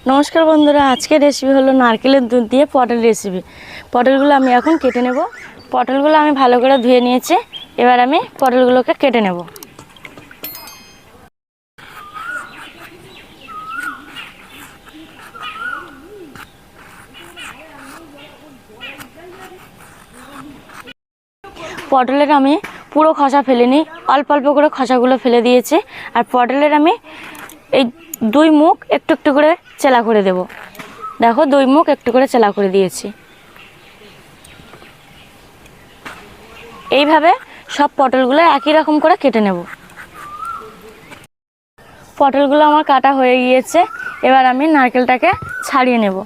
नमस्कार बंधुरा आज के रेसिपि हलो नारकेलेर दूध दिए पटल रेसिपि। पटलगुलो आमी एखन केटे नेब। पटलगुलो आमी भालो करे धुए निয়েছি। एबार आमी पटलगुलोके केटे नेब। पटलेर आमी पुरो खसा फेलिনি, अल्प अल्प करे खसागुलो फेले दिয়েছি। আর পটলের আমি এই দুই মুখ একটু একটু করে চেলা করে দেব। দেখো দুই মুখ একটু করে চেলা করে দিয়েছি। এইভাবে সব পটলগুলো একই রকম করে কেটে নেব। পটলগুলো আমার কাটা হয়ে গিয়েছে। এবার আমি নারকেলটাকে ছাড়িয়ে নেব।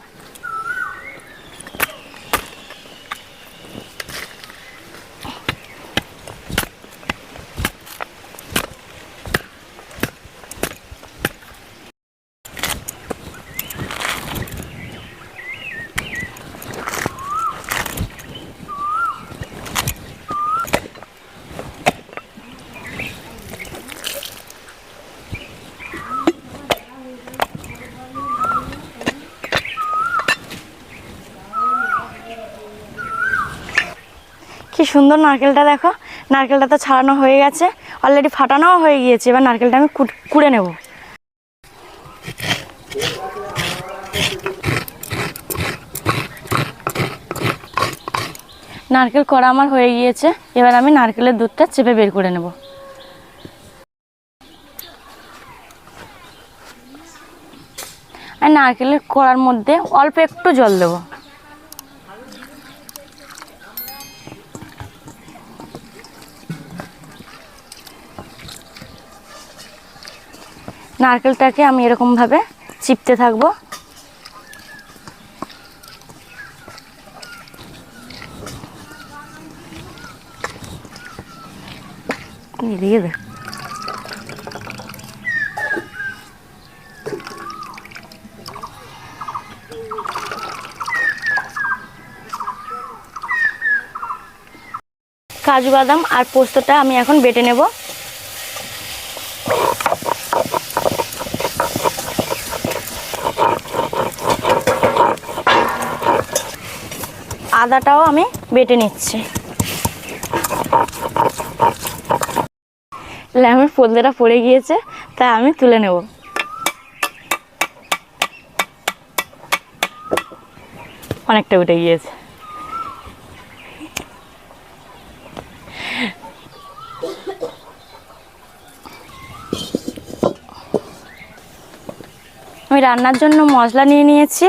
কি সুন্দর নারকেলটা দেখো, নারকেলটা তো ছাড়ানো হয়ে গেছে, অলরেডি ফাটানোও হয়ে গিয়েছে। এবার নারকেলটা আমি কুড়ে নেব। নারকেল কড়া আমার হয়ে গিয়েছে। এবার আমি নারকেলের দুধটা চেপে বের করে নেব। আর নারকেলের কড়ার মধ্যে অল্প একটু জল দেব। নারকেলটাকে আমি এরকম ভাবে চিপতে থাকবো। এদিকে দেখ, কাজু বাদাম আর পোস্তটা আমি এখন বেটে নেব। আদাটাও আমি বেটে নিচ্ছি। লেমনের ফোল্ডারটা পড়ে গিয়েছে, তাই আমি তুলে নেব। অনেকটা উঠে গিয়েছে। আমি রান্নার জন্য মশলা নিয়ে নিয়েছি।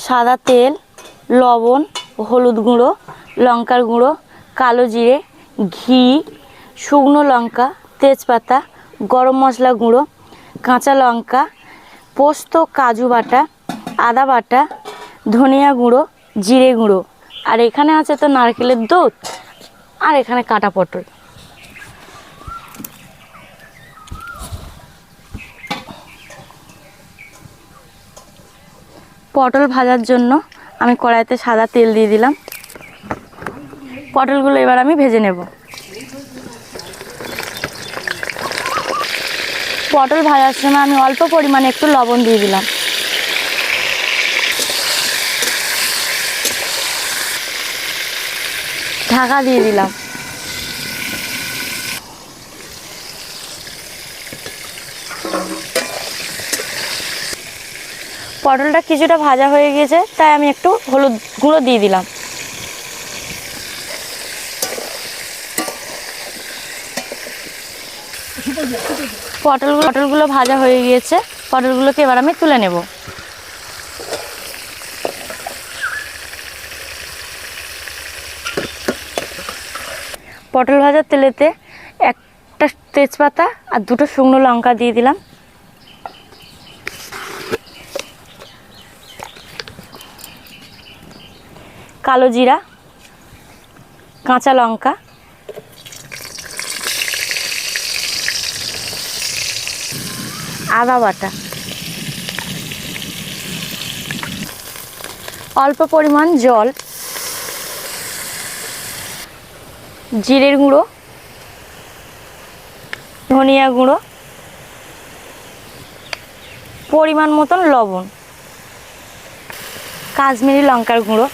সাদা তেল, লবণ, হলুদ গুঁড়ো, লঙ্কার গুঁড়ো, কালো জিরে, ঘি, শুকনো লঙ্কা, তেজপাতা, গরম মশলা গুঁড়ো, কাঁচা লঙ্কা, পোস্ত, কাজু বাটা, আদা বাটা, ধনিয়া গুঁড়ো, জিরে গুঁড়ো, আর এখানে আছে তো নারকেলের দুধ, আর এখানে কাটা পটল। পটল ভাজার জন্য আমি কড়াইতে সাদা তেল দিয়ে দিলাম। পটলগুলো এবার আমি ভেজে নেব। পটল ভাজার সময় আমি অল্প পরিমাণে একটু লবণ দিয়ে দিলাম। ঢাকা দিয়ে দিলাম। পটলটা কিছুটা ভাজা হয়ে গেছে, তাই আমি একটু হলুদ গুঁড়ো দিয়ে দিলাম। পটলগুলো ভাজা হয়ে গিয়েছে। পটলগুলোকে এবার আমি তুলে নেব। পটল ভাজার তেলেতে একটা তেজপাতা আর দুটো শুকনো লঙ্কা দিয়ে দিলাম। কালো জিরা, কাঁচা লঙ্কা, আদা বাটা, অল্প পরিমাণ জল, জিরের গুঁড়ো, ধনিয়া গুঁড়ো, পরিমাণ মতন লবণ, কাশ্মীরি লঙ্কার গুঁড়ো,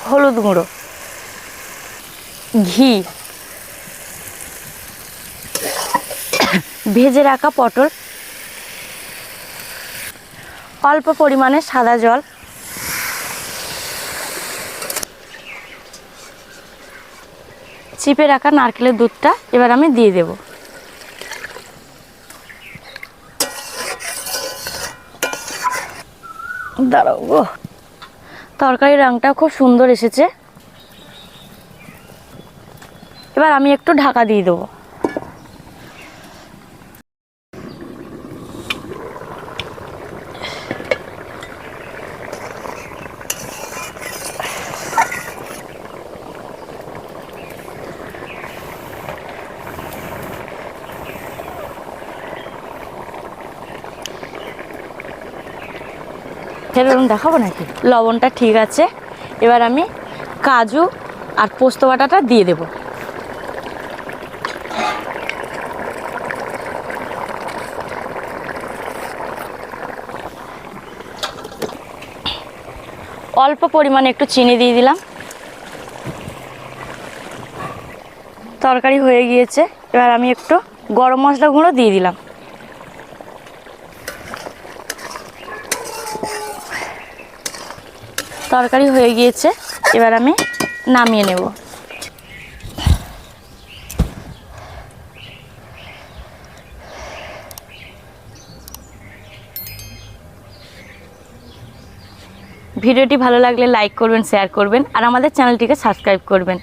হলুদ গুঁড়ো, ঘি, ভেজে রাখা পটল, অল্প পরিমাণে সাদা জল, চিপে রাখা নারকেলের দুধটা এবার আমি দিয়ে দেব। দাঁড়াও গো, তরকারির রঙটা খুব সুন্দর এসেছে। এবার আমি একটু ঢাকা দিয়ে দেবো। সেরকম দেখাবো নাকি? লবণটা ঠিক আছে। এবার আমি কাজু আর পোস্ত বাটাটা দিয়ে দেব। অল্প পরিমাণে একটু চিনি দিয়ে দিলাম। তরকারি হয়ে গিয়েছে। এবার আমি একটু গরম মশলা গুঁড়ো দিয়ে দিলাম। তরকারি হয়ে গিয়েছে, এবার আমি নামিয়ে নেব। ভিডিওটি ভালো লাগলে লাইক করবেন, শেয়ার করবেন আর আমাদের চ্যানেলটিকে সাবস্ক্রাইব করবেন।